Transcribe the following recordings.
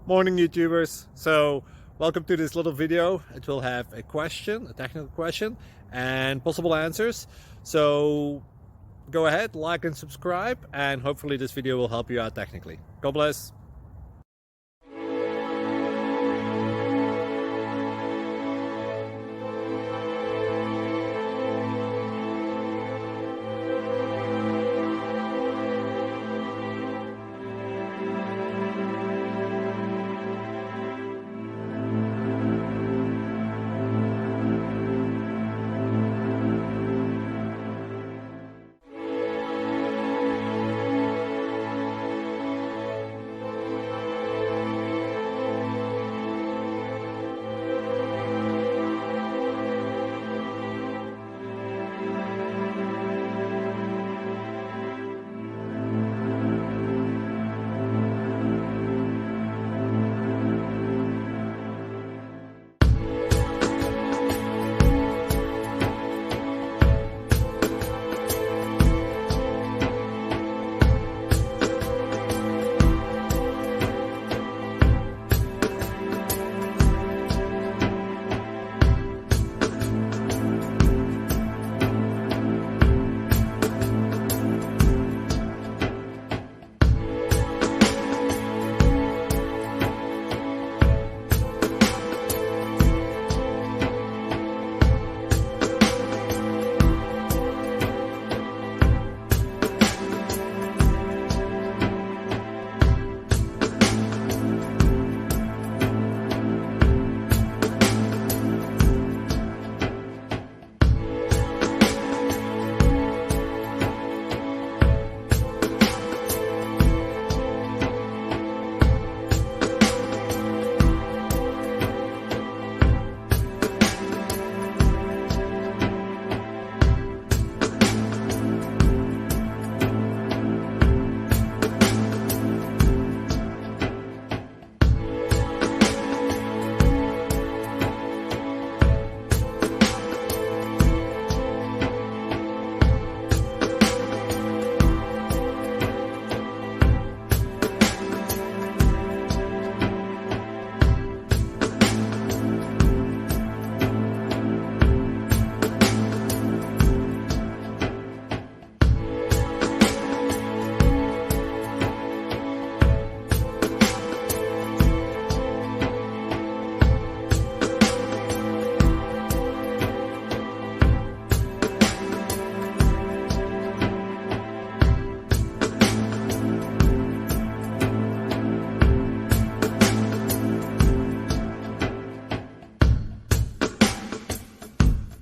Morning YouTubers. So welcome to this little video. It will have a question, a technical question, and possible answers. So go ahead, like and subscribe, and hopefully this video will help you out technically. God bless.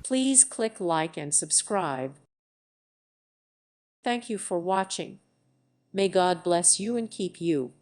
Please click like and subscribe. Thank you for watching. May God bless you and keep you.